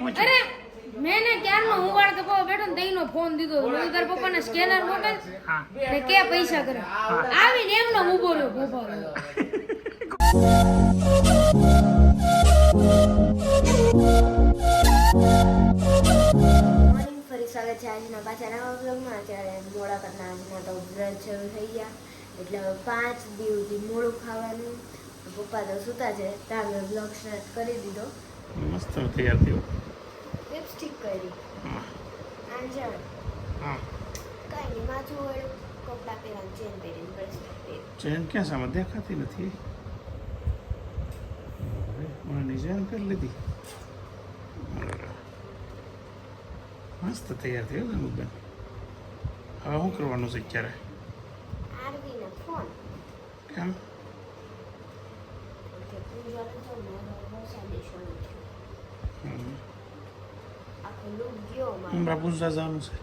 અરે મેં ને ક્યારનો હું વાળ કપાવા બેઠો ને તઈનો ફોન દીધો મેં તાર પપ્પાને સ્કેનર મોકલ ને કે પૈસા કરે આવીને એમનો ઊભો રહ્યો મોર્નિંગ ફરી સ્વાગત છે આજના પાછા નવા બ્લોગમાં. અત્યારે મોડા કરના આજના તો વ્રત શરૂ થઈ ગયા એટલે 5 દિવસથી મોડું ખાવાનું. પપ્પા તો સૂતા છે ત્યાં મેં બ્લોગ સ્ટાર્ટ કરી દીધો. મસ્ત તૈયાર થયો. લિપસ્ટિક કરી આંજણ કઈ નહીં માથું વળ્યું કપડાં પહેરવાનું ચેન પહેરીને બ્રેસલેટ પહેરી. ચેન ક્યાં સામે દેખાતી નથી. મને ચેન પહેરી લીધી. મસ્ત તૈયાર થયો ને બેન. હવે શું કરવાનું છે ક્યારે? આરવીને ફોન કેમ? પૂજાને તો વરસાદી શરૂ થયો. આખો લુક ગયો મારો. હમણાં પૂજા જવાનું છે.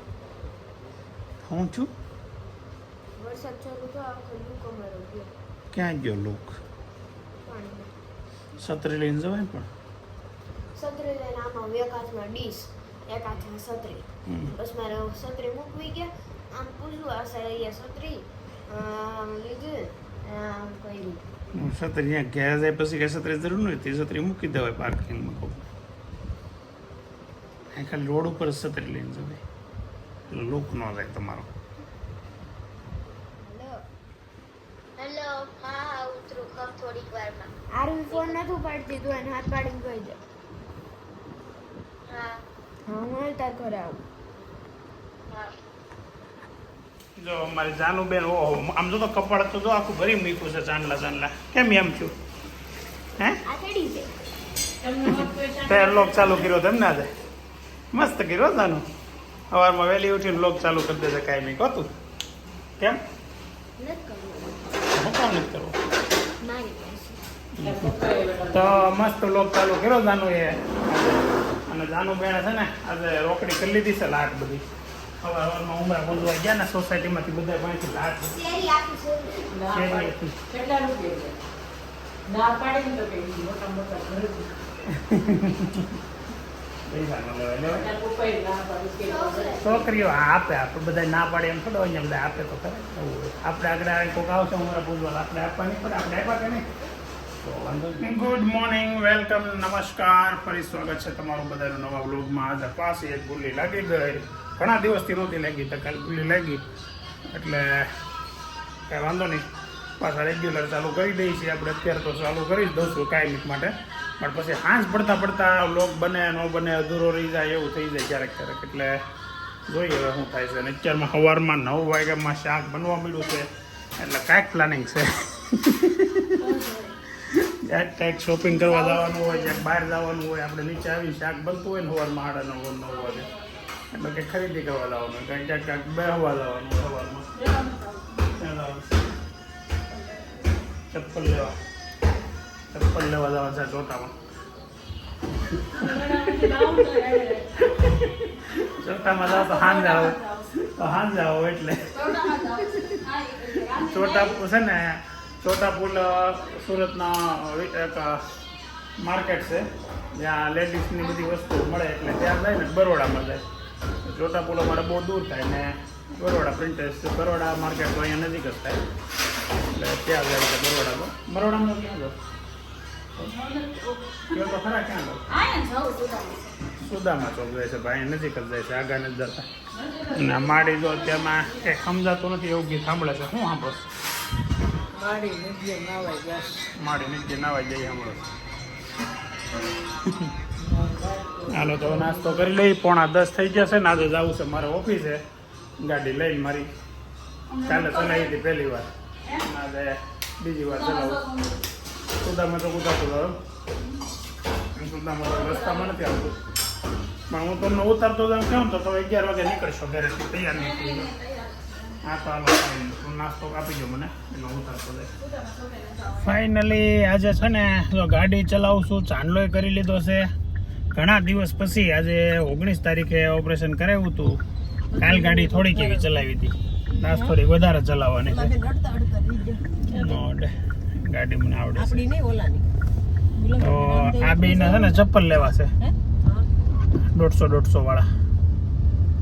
હું છું વરસાદ ચાલુ થયો આખો લુક અમારો ગયો. ક્યાં ગયો લોક? પાણીમાં છત્રી લઈને જવાય પણ. છત્રી લઈને આમાં એક હાથમાં ડીશ એક હાથમાં છત્રી. બસ મારે છત્રી મૂકવી ગયા આમ પૂછવું આ સાઈડ છત્રી લીધું આમ કર્યું. છત્રી અહીંયા ઘેર જાય પછી કઈ છત્રી જરૂર નહીં તે છત્રી મૂકી દેવાય પાર્કિંગમાં. કહું ખાલી રોડ ઉપર જ છત્રી લઈને જવાય એટલે લોક ન જાય તમારો. હેલો હા ઉતરું ખમ થોડીક વારમાં. આરવી ફોન નથી ઉપાડતી તું એને હાથ પાડીને કહી દે. હા હું તાર ઘરે આવું. જો અમારી જાનુબેન ઓહો આમ જો તો કપાળ તો જો આખું ભરી મૂક્યું છે ચાંદલા. કેમ એમ થયું? હે આ ચડી છે તે લોક ચાલુ કર્યો તેમ ને આજે મસ્ત કર્યો જાનું. સવારમાં વહેલી ઉઠીને લોક ચાલુ કરી દેશે કાંઈ નહીં કહતું. કેમ નથી કરવું હું કામ નથી કરવું? મારી પાસે તો મસ્ત લોક ચાલુ કર્યો જાનું એ. અને જાનુબેન છે ને આજે રોકડી કરી લીધી છે લાટ બધી. સવારમાં ઉમરા બોલવા ગયા ને સોસાયટીમાંથી બધા પાસેથી લાટ શેરી આપી છે. કેટલા રૂપિયા ના પાડીને તો કઈ મોટા મોટા ઘર છોકરીઓ આપે આપણે બધા ના પાડે એમ થોડો અહીંયા બધા આપે તો ખરે. આપણે આગળ આવે કોઈક આવશે ઉમરા પૂજવા આપણે આપવા નહીં પડે. આપણે આપ્યા કે નહીં તો વાંધો નહીં. ગુડ મોર્નિંગ, વેલકમ, નમસ્કાર. ફરી સ્વાગત છે તમારું બધાનું નવા વ્લોગમાં. આજે પાછી એક ગુલ્લી લાગી ગઈ. ઘણા દિવસથી નહોતી લાગી તો કાલે ગુલ્લી લાગી એટલે કાંઈ વાંધો નહીં. પાછા રેગ્યુલર ચાલુ કરી દઈએ છીએ આપણે. અત્યારે તો ચાલુ કરી જ દઉં છું કાંઈ મિનિટ માટે. પણ પછી હાંસ પડતા વ્લોગ બને ન બને અધૂરો રહી જાય એવું થઈ જાય ક્યારેક એટલે જોઈએ હવે શું થાય છે. અને અત્યારમાં સવારમાં 9 વાગ્યામાં શાક બનવા મળ્યું છે એટલે કાંઈક પ્લાનિંગ છે. ક્યાંક શોપિંગ કરવા જવાનું હોય ક્યાંક બહાર જવાનું હોય. આપણે નીચે આવીને શાક બનતું હોય ને સવારમાં 8:30 વાગે એટલે કંઈક ખરીદી કરવા જવાનું હોય ક્યાંક બેહવા જવાનું સવારમાં. ચપ્પલ લેવા જવા છે ચોટામાં. ચોટામાં જાઓ તો હાંજ આવો એટલે ચોટા છે ને ચોટા પુલ સુરતના એક માર્કેટ છે જ્યાં લેડીઝની બધી વસ્તુ મળે એટલે ત્યાં જાય ને બરોડામાં જાય. ચોટા પુલ અમારે બહુ દૂર થાય ને બરોડા પ્રિન્ટેસ બરોડા માર્કેટ તો અહીંયા નજીક જ થાય એટલે ત્યાં જાય એટલે બરોડામાં ક્યાં જાઓ? કયો તો ખરા ક્યાં જાઓ? સુદામા ચોક જાય છે ભાઈ, નજીક જ જાય છે, આગળ નથી જતા. અને માડી જો તેમાં કંઈક સમજાતું નથી એવું ગીત સાંભળે છે. શું સાંભળો? માડી નીચે નાવાઈ જાય સાંભળો. હાલો તો નાસ્તો કરી લઈ. 9:45 થઈ ગયા છે ને આજે જવું છે મારે ઓફિસે ગાડી લઈને. મારી કાલે ચલાવી હતી પહેલી વાર, આજે બીજી વાર ચલાવું. સુદામાં તો કુદાતું જાઉં. સુદામાં તો રસ્તામાં નથી આવતું પણ હું તમને ઉતારતો જાઉં કેમ તો 11 વાગે નીકળશો ઘરેથી તૈયાર નહીં થઈ ગયો. હા તો હાલો નાસ્તો આપી દો મને એટલે ઉતારતો જાય. ફાઇનલી આજે છે ને જો ગાડી ચલાવું છું. ચાંદલોય કરી લીધો છે ઘણા દિવસ પછી. આજે 19 તારીખે ઓપરેશન કરાવ્યું હતું. કાલ ગાડી થોડીક એવી ચલાવી હતી. નાસ્તો થોડીક વધારે ચલાવવાની છે. ગાડી મને આવડે છે. તો આ બેને છે ને ચપ્પલ લેવા છે. 150 વાળા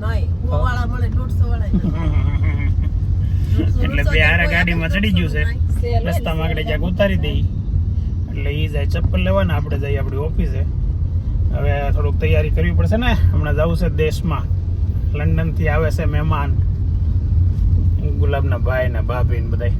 નહીં વાળા મળે 150 વાળા એટલે બે હારે ગાડીમાં ચડી ગયું છે રસ્તામાં આગળ જ્યાં ઉતારી દઈ એટલે એ જાય ચપ્પલ લેવાના આપણે જઈએ આપણી ઓફિસે હવે થોડુંક તૈયારી કરવી પડશે ને હમણાં જવું છે દેશમાં લંડનથી આવે છે મહેમાન ગુલાબના ભાઈ ને ભાભી ને બધા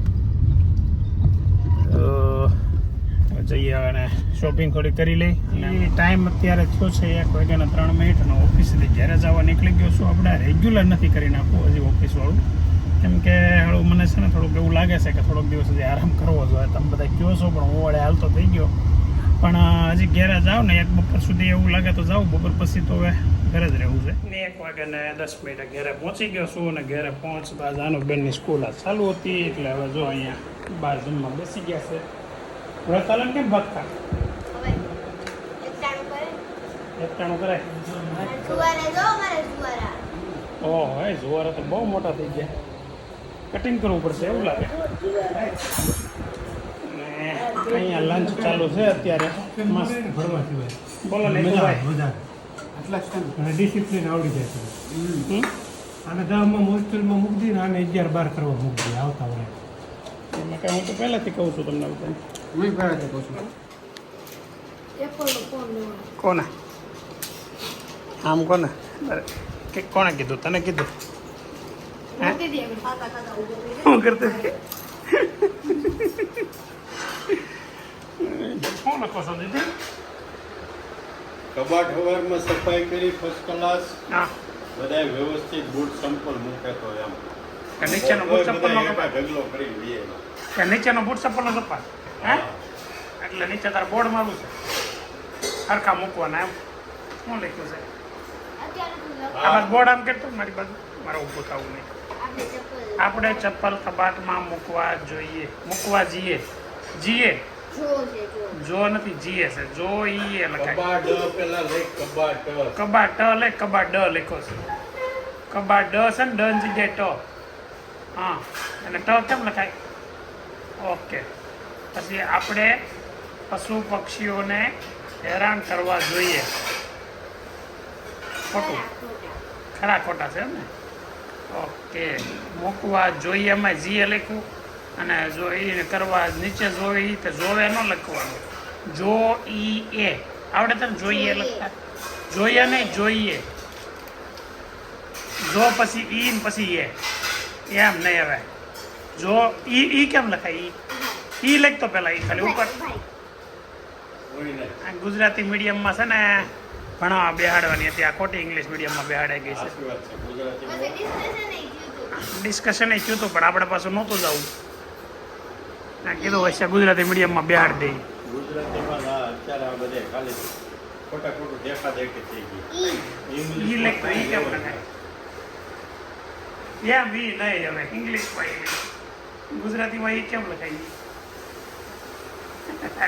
જઈએ અને શોપિંગ થોડી કરી લઈ અને ટાઈમ અત્યારે થયો છે 1:03 અને ઓફિસથી ઘરે જવા નીકળી ગયો છું આપણે રેગ્યુલર નથી કરી નાખવું હજી ઓફિસવાળું કેમ કે હાલું મને છે ને થોડુંક એવું લાગે છે કે થોડોક દિવસ સુધી આરામ કરવો જોઈએ તમે બધા કહો છો પણ હું વડે હાલતો થઈ ગયો પણ હજી ઘરે જાવ ને 1 બપોર સુધી એવું લાગે તો જાઉં બપોર પછી તો હવે ઘરે જ રહેવું છે ને 1:10 ઘરે પહોંચી ગયો છું અને ઘરે પહોંચતા જાનુબેનની સ્કૂલ આ ચાલુ હતી એટલે હવે જો અહીંયા બહાર જમવા બેસી ગયા છે હવે ચાલન કેમ ભાત ખા હવે એકટાણું કરે એકટાણું કરે જુવારા જો મારે જુવારા ઓહ હે જુવારા તો બહુ મોટા થઈ ગયા કટિંગ કરવું પડશે એવું લાગે અને અહીંયા લંચ ચાલુ છે અત્યારે મસ્ત બોલો ને ભાઈ અને ડિસિપ્લિન આવડી જાય છે આને 10માં હોસ્ટેલમાં મૂકી દઈને આને 11-12 કરવા મૂકી દે આવતા વડે એમાં કાંઈ હું તો પહેલાંથી કહું છું તમને બધાને હું પહેલાંથી કહું છું એપલનો ફોન લેવાનો કોને આમ કોને કે કોણે કીધું તને કીધું મૂકી દે ખાતા ખાતા ઊભો થઈ શું કરતો શું લખો છો દીદી કબાટ હવારમાં સફાઈ કરી ફર્સ્ટ ક્લાસ હા બધા વ્યવસ્થિત બૂટ સંપલ મૂકે તો એમ કે નીચેનો બૂટ ચપ્પલનો બધા કપાટ ઢગલો કરી દઈએ કે નીચેનો બૂટ ચપ્પલનો કપાટ હે એટલે નીચે તારા બોર્ડ મારું છે સરખા મૂકવાના એમ શું લખ્યું છે અત્યારે તું લખ આ બાજુ બોર્ડ આમ કરતો મારી બાજુ મારે ઊભું થવું નહીં આપણે ચપ્પલ આપણે ચપ્પલ કબાટમાં મૂકવા જોઈએ મૂકવા જઈએ જીએ જો છે જો જો નથી જીએ છે જો ઈ એ લખાય કબાટ પેલા લઈ કબાટ કબાટ લે કબાટ ડ લખ્યો છે કબાટ ડ છે ને ડ જગ્યાએ ટ હા અને ટ કેમ લખાય ઓકે પછી આપણે પશુ પક્ષીઓને હેરાન કરવા જોઈએ ખોટું ખરા ખોટા છે ને ઓકે મૂકવા જોઈએ એમાં જીએ લખ્યું અને જો એને કરવા નીચે જોઈ તો જોવે ન લખવાનું જો ઈ એ આવડે તને જોઈએ લખતા જોઈએ નહીં જોઈએ જો પછી ઈ ને પછી એ એમ નહીં હવે જો ઈ કેમ લખાય ઈ લખતો પેલા ઈ ખાલી ઉપર આ ગુજરાતી મીડિયમમાં છે ને ભણવા બેહાડવાની હતી આ ખોટી ઇંગ્લિશ મીડિયમમાં બેહાડાઈ ગઈ છે સાચી વાત છે ગુજરાતી ડિસ્કશન એ થયું હતું પણ આપણે પાછું નહોતું જવું કીધું હશે ગુજરાતી મીડિયમમાં બેહાડ દઈ ગુજરાતીમાં અત્યારે આ બધે ખાલી ખોટું દેખાદેખી થઈ ગઈ ઈ લખતો ઈ કેમ લખાય એમ ઈ નહીં હવે ઇંગ્લિશમાં ગુજરાતીમાં ઈ કેમ લખાય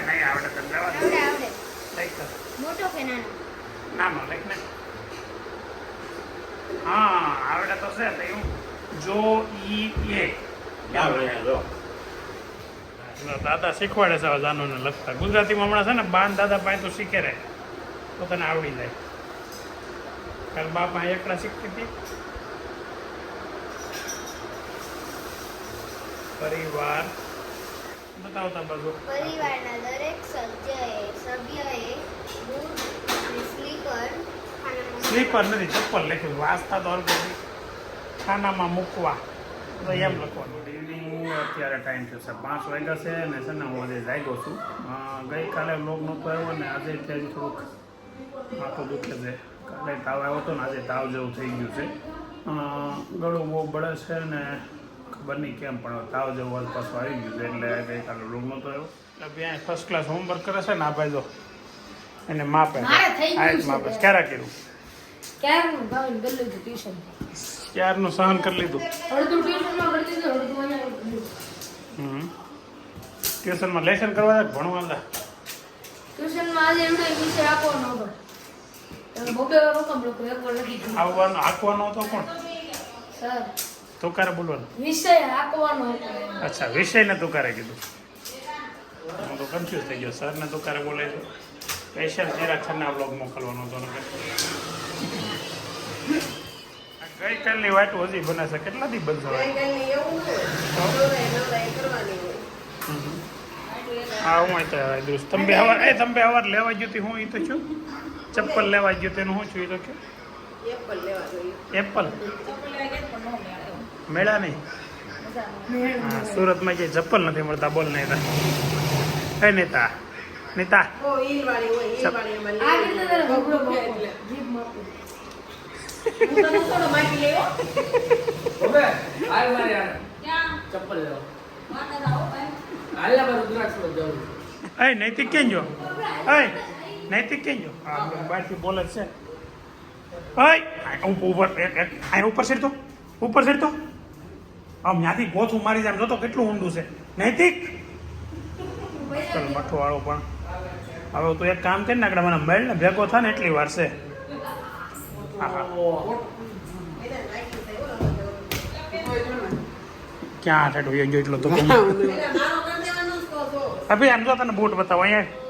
નહીં આવડે તો જવા દે આવડે આવડે લખ તો મોટો કે નાનો નાનો લખ ને હા આવડે તો છે તો એવું જો ઈ એ દાદા શીખવાડે છે હવે જાનોને લખતા ગુજરાતીમાં હમણાં છે ને બાન દાદા પાસે તો શીખે રહે તો તને આવડી જાય કાલ બાપા એકલા શીખતી હતી પરિવાર બતાવતા બધું પરિવારના દરેક સભ્યએ બૂટ અને સ્લીપર સ્લીપર નથી ચપ્પલ લખ્યું વાંચતા તો અલગ ખાનામાં મૂકવા તો એમ લખવાનું ગુડ ઇવનિંગ અત્યારે ટાઈમ થયો છે 5 વાગ્યા છે અને છે ને હું આજે જાગ્યો છું ગઈકાલે વ્લોગ નહોતો આવ્યો ને આજે ત્યાંથી થોડુંક માથું દુખે છે કાલે તાવ આવ્યો હતો ને આજે તાવ જેવું થઈ ગયું છે ગળું બહુ બળે છે ને ખબર નહીં કેમ પણ તાવ જેવું પાછું આવી ગયું છે એટલે ગઈકાલે વ્લોગ નહોતો આવ્યો એટલે ત્યાં ફર્સ્ટ ક્લાસ હોમવર્ક કરે છે ને આ ભાઈ જો એને માપે માપે ક્યારે કર્યું ક્યારનું ભાવન કરી લીધું ટ્યુશન ક્યારનું સહન કરી લીધું અડધું ટ્યુશનમાં કરી દીધું અડધું અહીંયા કરી દીધું ટ્યુશનમાં લેસન કરવા જાય ભણવા ટ્યુશનમાં આજે એમનો એક વિષય આપવાનો હતો એટલે બબે રકમ લોકો એકવાર લખી દીધું આવવાનો આંકવાનો હતો કોણ સર તુકારે બોલવાનું વિષય આપવાનો હતો અચ્છા વિષયને તુકારે કીધું હું તો કન્ફ્યુઝ થઈ ગયો સરને તુકારે બોલાય તો સ્પેશિયલ ચિરાગ સરને આ બ્લોગ મોકલવાનો હતો ને ગઈકાલની વાટું હજી બને છે કેટલા દી બનશે હા હું ત્યાં દોસ્ત તમે હવાર લેવા ગયો હતી હું એ તો છું ચપ્પલ લેવા ગયો તેનું શું છું એ તો કે એપલ મેળા નહીં હા સુરતમાં જે ચપ્પલ નથી મળતા બોલ નહીં કઈ નેતા નેતા નૈતિક કેમ જો નૈતિક કેમ જો બહારથી બોલે છે ઉપર સેડતો આમ ત્યાંથી ગોથું મારી જાય જોતો કેટલું ઊંડું છે નૈતિક ચલ મઠો વાળો પણ હવે તું એક કામ કરી નાખડે મને મેળ ને ભેગો થાય ને એટલી વાર છે ક્યાં ઠેઠો જો એટલો તો અભી આમ જો તને બૂટ બતાવો અહીંયા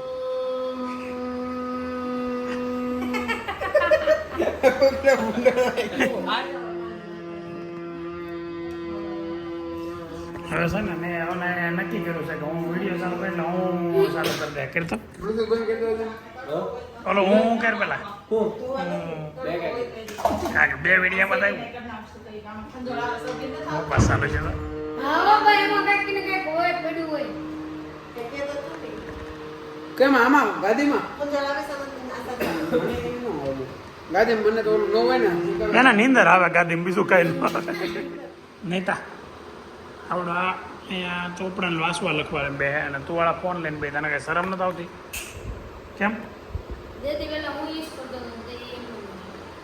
હવે છે ને મેં હવે નક્કી કર્યું છે કે હું વિડીયો ચાલુ કરી એટલે હું ચાલુ કરી દે કરતો ઓલો હું કર પેલા બે વિડીયો બતાવ્યું હું પાસ ચાલુ છે કેમ આમાં ગાદીમાં ગાદીમાં મને તો ઓલું ન હોય ને એના નીંદર આવે ગાદીમાં બીજું કઈ ન આવે નહીં તા આવડો આ અહીંયા ચોપડાને વાંચવા લખવા બે અને તું વાળા ફોન લઈને બે તને કઈ શરમ નથી આવતી કેમ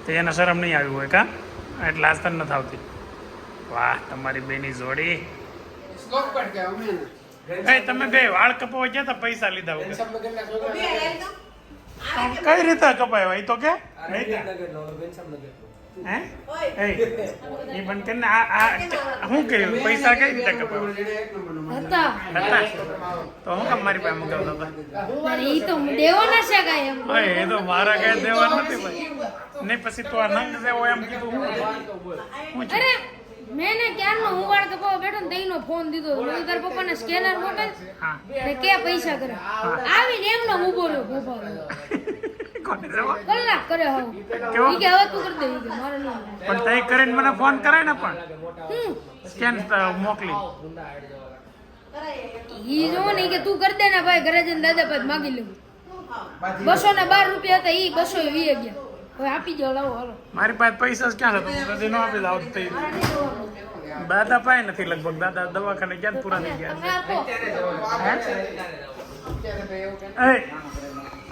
તો એને શરમ નહીં આવી હોય કા એટલે આજ તને નથી આવતી વાહ તમારી બેની જોડી શ્લોક પાઠ કે અમે તમે બે વાળ કપાવા ગયા તા પૈસા લીધા વગર કઈ રીતે કપાય એ તો કે હે એ બંધ કરીને આ શું કર્યું પૈસા કઈ રીતે કપાવ્યા તો હું કામ મારી પાસે મગાવતા હતા એ તો મારા કઈ દેવા નથી ભાઈ નહીં પછી તો આ નંગ જેવો એમ કીધું હું મેં ને ક્યારનો હું વાળ કપાવા બેઠો ને તેનો ફોન દીધો તાર પપ્પાને સ્કેનર મોકલ ને કે પૈસા કરે આવીને એમનો ઉભો રહ્યો કલાક કરે હવે ઈ કે હવે તું કરી દે ઈ કે મારે નહીં પણ તઈ કરીને મને ફોન કરાય ને પણ સ્કેન મોકલી ઈ જો ને કે તું કરી દે ને ભાઈ ઘરે જઈને દાદા પાસે માગી લેવું 212 રૂપિયા હતા ઈ 220 ગયા હવે આપી જાવ લાવો હાલો મારી પાસે પૈસા જ ક્યાં હતા તું કદી ન આપી દાવ થઈ દાદા પાસે નથી લગભગ દાદા દવાખાને ક્યાં પૂરા થઈ ગયા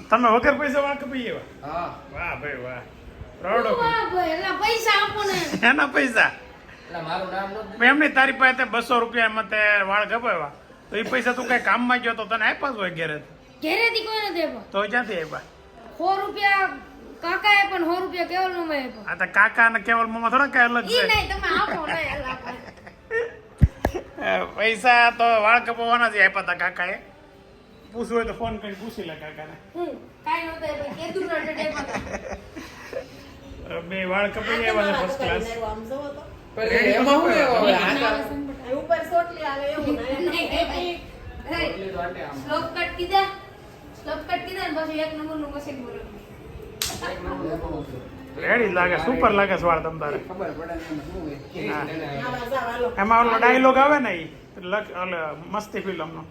તમે વગર પૈસા વાળ કપાઈ એવા વાહ ભાઈ વાહ પ્રાઉડ ઓફ એલા પૈસા આપો ને એના પૈસા એમની તારી પાસે 200 રૂપિયા એમાં તે વાળ કપાવ્યા તો એ પૈસા તું કઈ કામમાં ગયો તો તને આપ્યા જ હોય ઘેરેથી કોઈ નથી આપ્યા તો ક્યાંથી આપ્યા 100 રૂપિયા કાકા એ પણ 100 રૂપિયા કેવલ નો મેં આપ્યા આ તો કાકા અને કેવલ મામા થોડા કઈ અલગ ઈ છે નહીં તમે આપો ને એલા પૈસા તો વાળ કપાવવાના જ આપ્યા હતા કાકાએ પૂછવું હોય તો ફોન કરી પૂછી લે કાકાને કાઈ નહોતા ભાઈ કેદું રટે બે વાળ કપાઈ આવ્યા છે ફર્સ્ટ ક્લાસ એમાં હું લેવો હવે ઉપર સોટલી આવે એવું સ્લોપ કટ કીધા ને પછી એક નંબરનું મશીન બોલ્યો રેડી લાગે સુપર લાગે છે વાળ તમ તારે ખબર પડે ને શું હોય એમાં ઓલો ડાયલોગ આવે ને ઈ મસ્તી ફિલ્મનો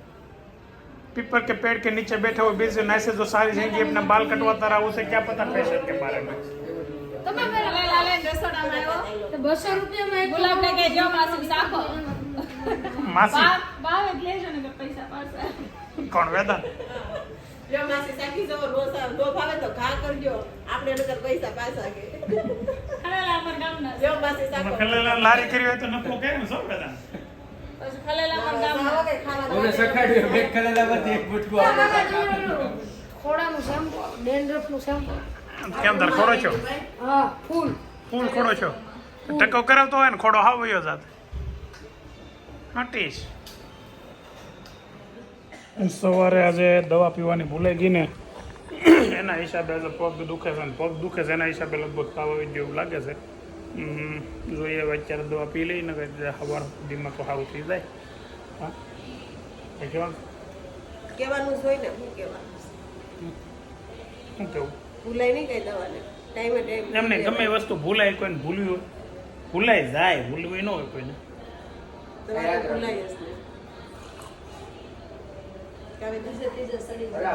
पीपर के पेड़ के नीचे बैठे हुए बीच ऐसे जो सारी जिंदगी अपना बाल कटवाता रहा उसे क्या पता फैशन के बारे में તમે પેલા લાલે રસોડામાં આવ્યો તો 200 રૂપિયામાં એક ગુલાબને કે જો માસી સાખો માસી બાવે લેજો ને પૈસા પાછા કોણ વેદન જો માસી સાખી જો રોસા દો ભાવે તો ઘા કરજો આપણે નકર પૈસા પાછા કે ખલેલા પર ગામના જો માસી સાખો ખલેલા લારી કરી હોય તો નફો કેમ છો વેદન પછી ખલેલા પર ગામના ઓને સખાડ્યો બેક કરેલા બધી એક ગુટકો ખોડાનું શેમ્પુ ડેન્ડ્રફનું શેમ્પુ કેમ તાર ખોડો છો હા ફૂલ ખોડો છો ટકો કરાવતો હોય ને ખોડો હાવ વયો જાત હટીશ સવારે આજે દવા પીવાની ભૂલાઈ ગઈ ને એના હિસાબે આજે પગ દુખે છે ને પગ દુખે છે એના હિસાબે લગભગ તાવ આવી જેવું લાગે છે જોઈએ હવે અત્યારે દવા પી લઈ ને સવાર સુધીમાં તો સારું થઈ જાય. હા એ કેવાનું કહેવાનું જ હોય ને શું કહેવાનું શું કેવું ભૂલાય નહીં કઈ દવાને ટાઈમે ટાઈમ એમને ગમે એ વસ્તુ ભૂલાય કોઈને ભૂલવી હોય ભૂલાઈ જાય ભૂલવી ન હોય કોઈને. તમારે ભૂલાય જ નહીં કાવે બીજે ત્રીજે સડી જાય.